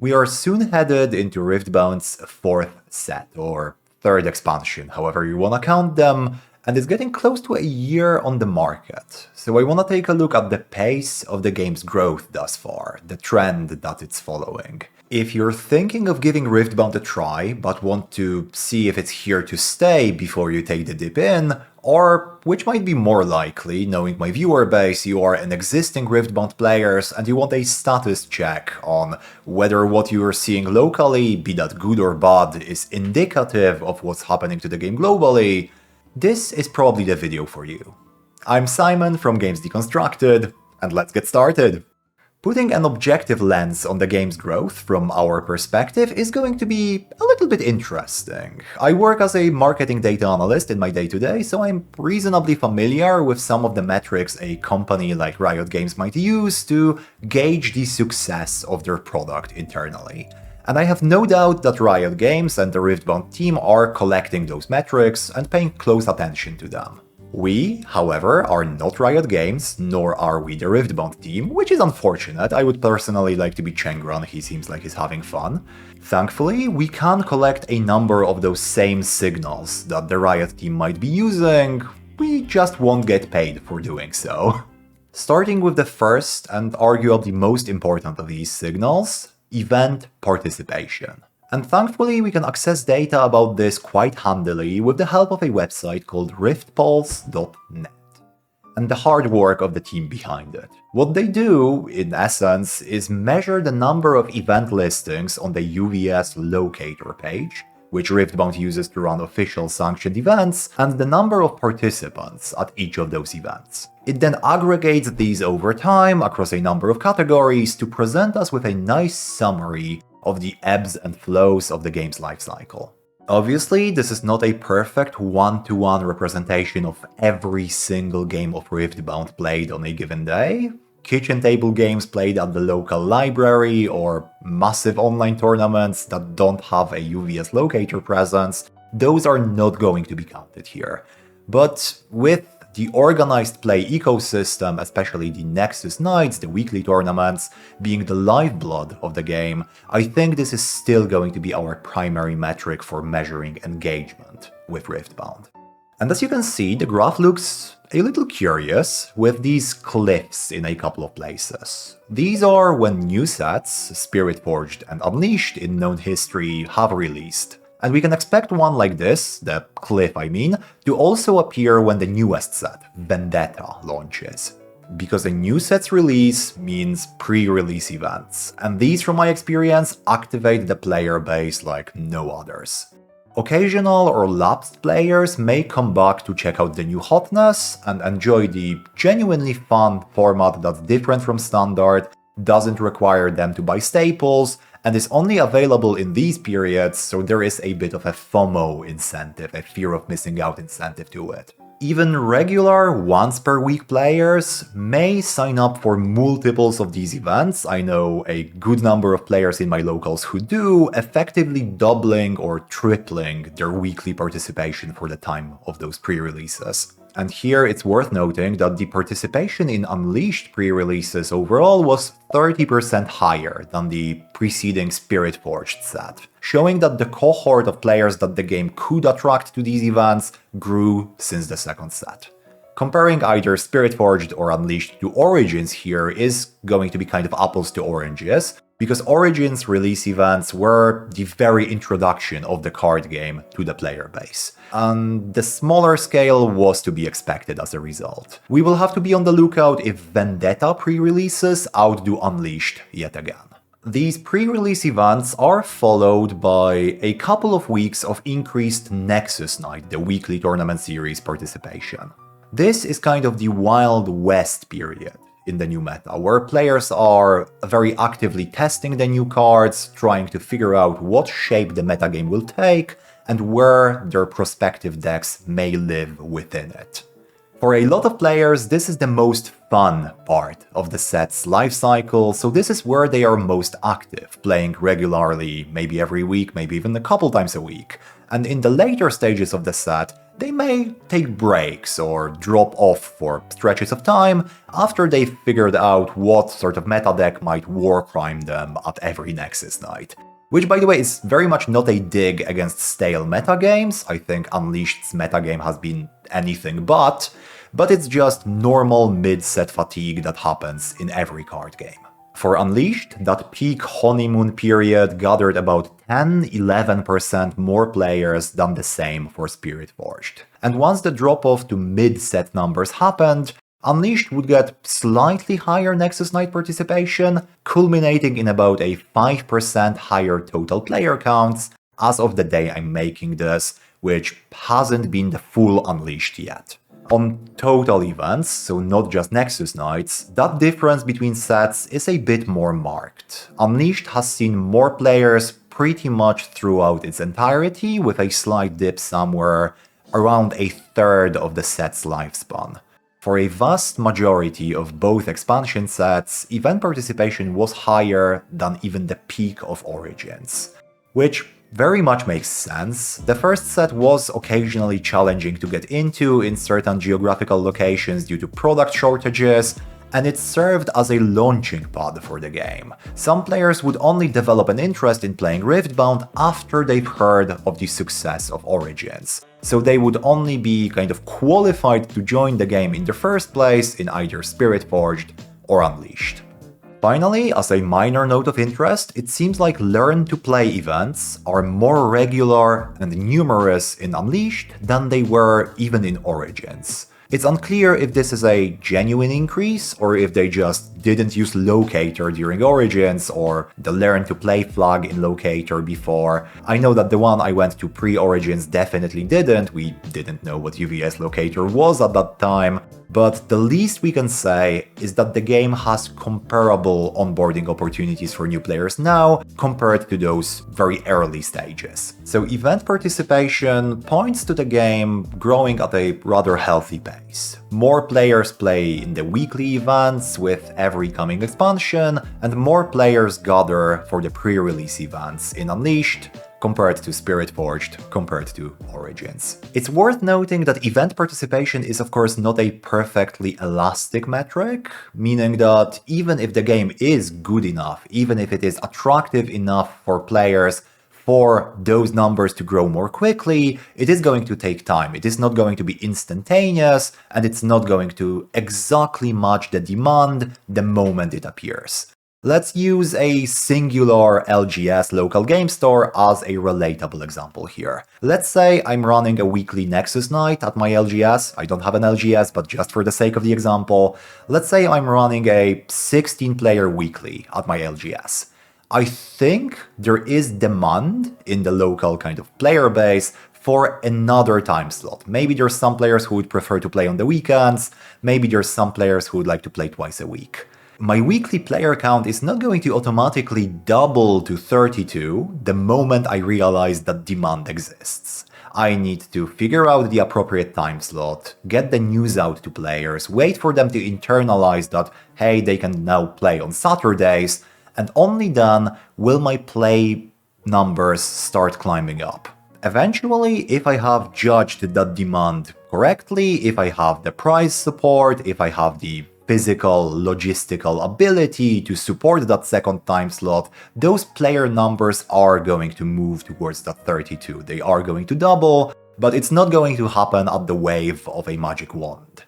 We are soon headed into Riftbound's fourth set, or third expansion, however you wanna count them, and it's getting close to a year on the market. So I wanna take a look at the pace of the game's growth thus far, the trend that it's following. If you're thinking of giving Riftbound a try, but want to see if it's here to stay before you take the dip in, or, which might be more likely, knowing my viewer base, you are an existing Riftbound players and you want a status check on whether what you are seeing locally, be that good or bad, is indicative of what's happening to the game globally, this is probably the video for you. I'm Simon from Games Deconstructed, and let's get started! Putting an objective lens on the game's growth from our perspective is going to be a little bit interesting. I work as a marketing data analyst in my day-to-day, so I'm reasonably familiar with some of the metrics a company like Riot Games might use to gauge the success of their product internally. And I have no doubt that Riot Games and the Riftbound team are collecting those metrics and paying close attention to them. We, however, are not Riot Games, nor are we the Riftbound team, which is unfortunate. I would personally like to be Chengran, he seems like he's having fun. Thankfully, we can collect a number of those same signals that the Riot team might be using, we just won't get paid for doing so. Starting with the first and arguably most important of these signals, event participation. And thankfully, we can access data about this quite handily with the help of a website called riftpulse.net, and the hard work of the team behind it. What they do, in essence, is measure the number of event listings on the UVS locator page, which Riftbound uses to run official sanctioned events, and the number of participants at each of those events. It then aggregates these over time across a number of categories to present us with a nice summary of the ebbs and flows of the game's lifecycle. Obviously, this is not a perfect one-to-one representation of every single game of Riftbound played on a given day. Kitchen table games played at the local library, or massive online tournaments that don't have a UVS locator presence, those are not going to be counted here. But with the organized play ecosystem, especially the Nexus Nights, the weekly tournaments, being the lifeblood of the game, I think this is still going to be our primary metric for measuring engagement with Riftbound. And as you can see, the graph looks a little curious, with these cliffs in a couple of places. These are when new sets, Spiritforged and Unleashed in known history, have released. And we can expect one like this, the cliff I mean, to also appear when the newest set, Vendetta, launches. Because a new set's release means pre-release events, and these from my experience activate the player base like no others. Occasional or lapsed players may come back to check out the new hotness and enjoy the genuinely fun format that's different from standard, doesn't require them to buy staples, and is only available in these periods, so there is a bit of a FOMO incentive, a fear of missing out incentive to it. Even regular once-per-week players may sign up for multiples of these events. I know a good number of players in my locals who do, effectively doubling or tripling their weekly participation for the time of those pre-releases. And here it's worth noting that the participation in Unleashed pre-releases overall was 30% higher than the preceding Spiritforged set, showing that the cohort of players that the game could attract to these events grew since the second set. Comparing either Spiritforged or Unleashed to Origins here is going to be kind of apples to oranges, because Origins release events were the very introduction of the card game to the player base. And the smaller scale was to be expected as a result. We will have to be on the lookout if Vendetta pre-releases outdo Unleashed yet again. These pre-release events are followed by a couple of weeks of increased Nexus Night, the weekly tournament series participation. This is kind of the Wild West period in the new meta, where players are very actively testing the new cards, trying to figure out what shape the metagame will take, and where their prospective decks may live within it. For a lot of players, this is the most fun part of the set's life cycle, so this is where they are most active, playing regularly, maybe every week, maybe even a couple times a week. And in the later stages of the set, they may take breaks or drop off for stretches of time after they've figured out what sort of meta deck might warcrime them at every Nexus night. Which, by the way, is very much not a dig against stale metagames. I think Unleashed's metagame has been anything but it's just normal mid-set fatigue that happens in every card game. For Unleashed, that peak honeymoon period gathered about 10-11% more players than the same for Spiritforged. And once the drop-off to mid-set numbers happened, Unleashed would get slightly higher Nexus Night participation, culminating in about a 5% higher total player counts as of the day I'm making this, which hasn't been the full Unleashed yet. On total events, so not just Nexus Nights, that difference between sets is a bit more marked. Unleashed has seen more players pretty much throughout its entirety, with a slight dip somewhere around a third of the set's lifespan. For a vast majority of both expansion sets, event participation was higher than even the peak of Origins, which very much makes sense. The first set was occasionally challenging to get into in certain geographical locations due to product shortages, and it served as a launching pad for the game. Some players would only develop an interest in playing Riftbound after they've heard of the success of Origins, so they would only be kind of qualified to join the game in the first place in either Spiritforged or Unleashed. Finally, as a minor note of interest, it seems like learn-to-play events are more regular and numerous in Unleashed than they were even in Origins. It's unclear if this is a genuine increase, or if they just didn't use Locator during Origins, or the learn-to-play flag in Locator before. I know that the one I went to pre-Origins definitely didn't, we didn't know what UVS Locator was at that time, but the least we can say is that the game has comparable onboarding opportunities for new players now compared to those very early stages. So event participation points to the game growing at a rather healthy pace. More players play in the weekly events with every coming expansion, and more players gather for the pre-release events in Unleashed, compared to Spiritforged, compared to Origins. It's worth noting that event participation is of course not a perfectly elastic metric, meaning that even if the game is good enough, even if it is attractive enough for players for those numbers to grow more quickly, it is going to take time. It is not going to be instantaneous, and it's not going to exactly match the demand the moment it appears. Let's use a singular LGS local game store as a relatable example here. Let's say I'm running a weekly Nexus night at my LGS. I don't have an LGS, but just for the sake of the example, let's say I'm running a 16-player weekly at my LGS. I think there is demand in the local kind of player base for another time slot. Maybe there's some players who would prefer to play on the weekends, maybe there's some players who would like to play twice a week. My weekly player count is not going to automatically double to 32 the moment I realize that demand exists. I need to figure out the appropriate time slot, get the news out to players, wait for them to internalize that, hey, they can now play on Saturdays, and only then will my play numbers start climbing up. Eventually, if I have judged that demand correctly, if I have the price support, if I have the physical, logistical ability to support that second time slot, those player numbers are going to move towards that 32. They are going to double, but it's not going to happen at the wave of a magic wand.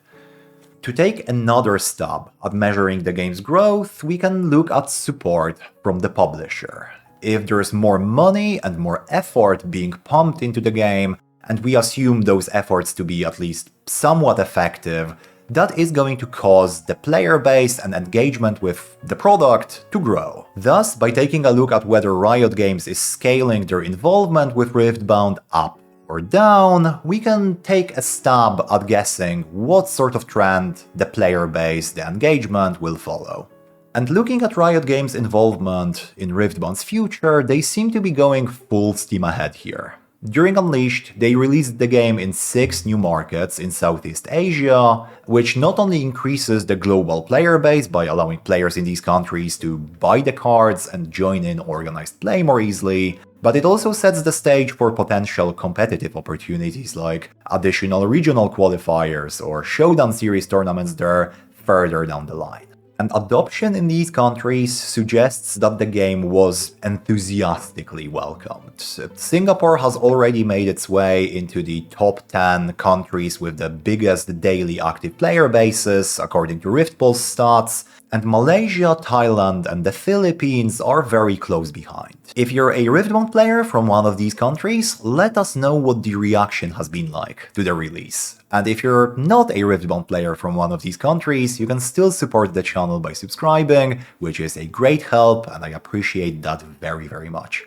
To take another stab at measuring the game's growth, we can look at support from the publisher. If there's more money and more effort being pumped into the game, and we assume those efforts to be at least somewhat effective, that is going to cause the player base and engagement with the product to grow. Thus, by taking a look at whether Riot Games is scaling their involvement with Riftbound up or down, we can take a stab at guessing what sort of trend the player base, the engagement, will follow. And looking at Riot Games' involvement in Riftbound's future, they seem to be going full steam ahead here. During Unleashed, they released the game in 6 new markets in Southeast Asia, which not only increases the global player base by allowing players in these countries to buy the cards and join in organized play more easily, but it also sets the stage for potential competitive opportunities like additional regional qualifiers or Showdown Series tournaments there further down the line. And adoption in these countries suggests that the game was enthusiastically welcomed. Singapore has already made its way into the top 10 countries with the biggest daily active player bases, according to Riftpulse stats, and Malaysia, Thailand, and the Philippines are very close behind. If you're a Riftbound player from one of these countries, let us know what the reaction has been like to the release. And if you're not a Riftbound player from one of these countries, you can still support the channel by subscribing, which is a great help, and I appreciate that very, very much.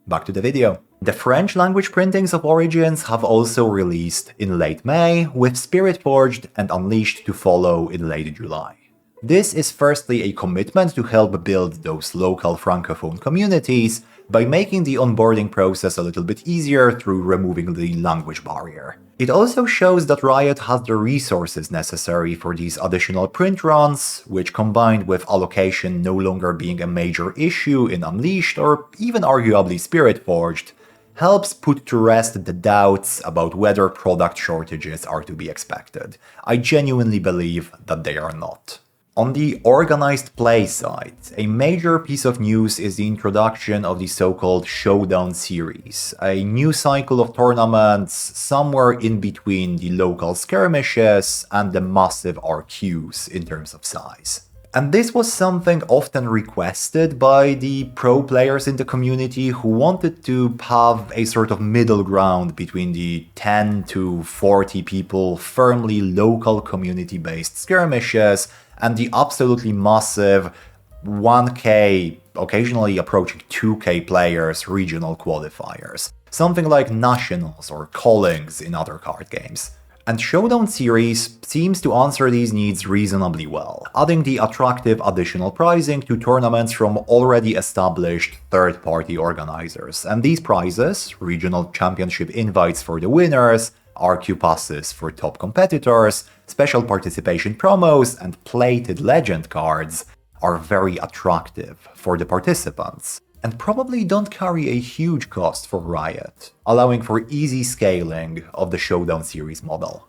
Back to the video. The French language printings of Origins have also released in late May, with Spiritforged and Unleashed to follow in late July. This is firstly a commitment to help build those local francophone communities by making the onboarding process a little bit easier through removing the language barrier. It also shows that Riot has the resources necessary for these additional print runs, which combined with allocation no longer being a major issue in Unleashed or even arguably Spiritforged, helps put to rest the doubts about whether product shortages are to be expected. I genuinely believe that they are not. On the organized play side, a major piece of news is the introduction of the so-called Showdown series, a new cycle of tournaments somewhere in between the local skirmishes and the massive RQs in terms of size. And this was something often requested by the pro players in the community who wanted to have a sort of middle ground between the 10 to 40 people firmly local community-based skirmishes and the absolutely massive 1k, occasionally approaching 2k players regional qualifiers, something like Nationals or Callings in other card games. And Showdown series seems to answer these needs reasonably well, adding the attractive additional pricing to tournaments from already established third-party organizers. And these prizes, regional championship invites for the winners, RQ passes for top competitors, special participation promos, and plated legend cards are very attractive for the participants, and probably don't carry a huge cost for Riot, allowing for easy scaling of the Showdown series model.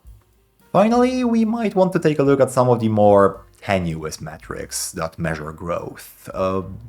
Finally, we might want to take a look at some of the more tenuous metrics that measure growth.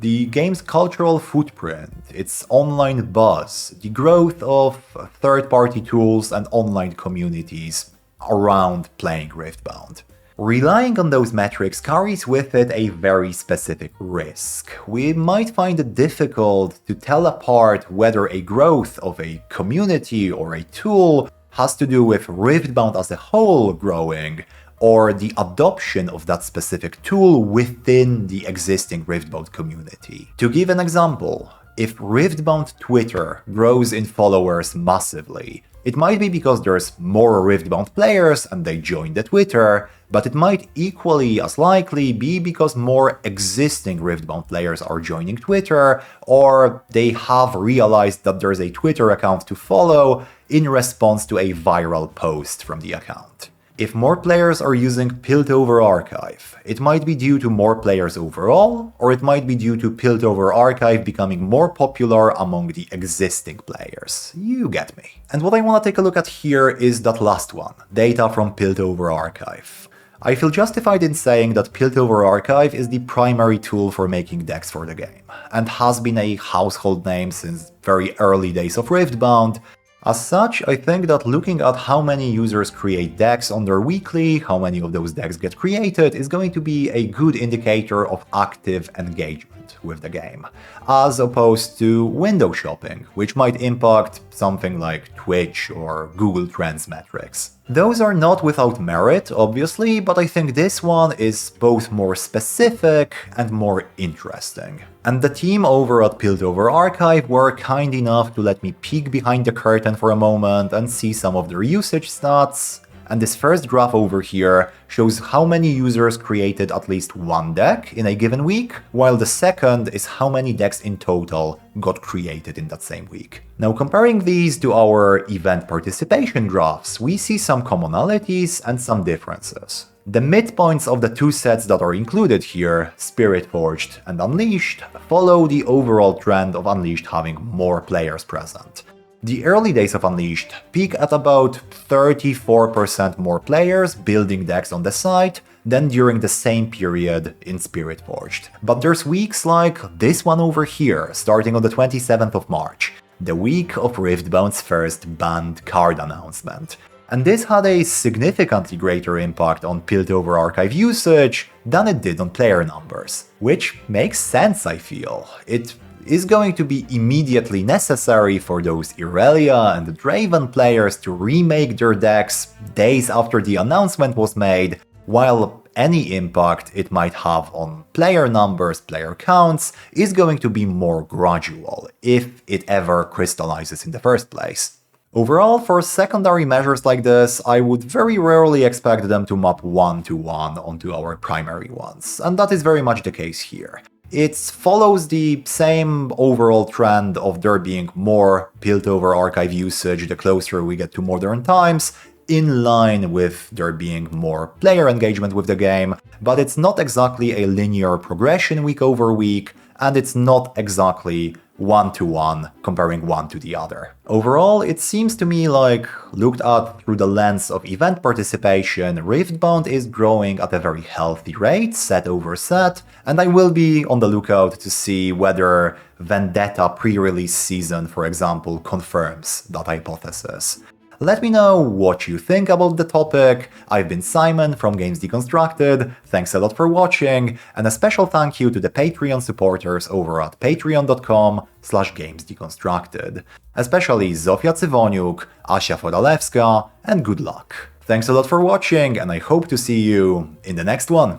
The game's cultural footprint, its online buzz, the growth of third-party tools and online communities around playing Riftbound. Relying on those metrics carries with it a very specific risk. We might find it difficult to tell apart whether a growth of a community or a tool has to do with Riftbound as a whole growing, or the adoption of that specific tool within the existing Riftbound community. To give an example, if Riftbound Twitter grows in followers massively, it might be because there's more Riftbound players and they join the Twitter, but it might equally as likely be because more existing Riftbound players are joining Twitter, or they have realized that there's a Twitter account to follow in response to a viral post from the account. If more players are using Piltover Archive, it might be due to more players overall, or it might be due to Piltover Archive becoming more popular among the existing players. You get me. And what I want to take a look at here is that last one, data from Piltover Archive. I feel justified in saying that Piltover Archive is the primary tool for making decks for the game, and has been a household name since very early days of Riftbound. As such, I think that looking at how many users create decks on their weekly, how many of those decks get created, is going to be a good indicator of active engagement with the game, as opposed to window shopping, which might impact something like Twitch or Google Trends metrics. Those are not without merit, obviously, but I think this one is both more specific and more interesting. And the team over at Piltover Archive were kind enough to let me peek behind the curtain for a moment and see some of their usage stats. And this first graph over here shows how many users created at least one deck in a given week, while the second is how many decks in total got created in that same week. Now, comparing these to our event participation graphs, we see some commonalities and some differences. The midpoints of the two sets that are included here, Spiritforged and Unleashed, follow the overall trend of Unleashed having more players present. The early days of Unleashed peak at about 34% more players building decks on the site than during the same period in Spiritforged. But there's weeks like this one over here, starting on the 27th of March, the week of Riftbound's first banned card announcement. And this had a significantly greater impact on Piltover archive usage than it did on player numbers. Which makes sense, I feel. It is going to be immediately necessary for those Irelia and Draven players to remake their decks days after the announcement was made, while any impact it might have on player numbers, player counts, is going to be more gradual, if it ever crystallizes in the first place. Overall, for secondary measures like this, I would very rarely expect them to map one-to-one onto our primary ones, and that is very much the case here. It follows the same overall trend of there being more Piltover archive usage the closer we get to modern times, in line with there being more player engagement with the game, but it's not exactly a linear progression week over week, and it's not exactly one-to-one comparing one to the other. Overall, it seems to me like, looked at through the lens of event participation, Riftbound is growing at a very healthy rate, set over set, and I will be on the lookout to see whether Vendetta pre-release season, for example, confirms that hypothesis. Let me know what you think about the topic. I've been Simon from Games Deconstructed, thanks a lot for watching, and a special thank you to the Patreon supporters over at patreon.com/gamesdeconstructed, especially Zofia Cywoniuk, Asia Fodalewska, and good luck. Thanks a lot for watching, and I hope to see you in the next one.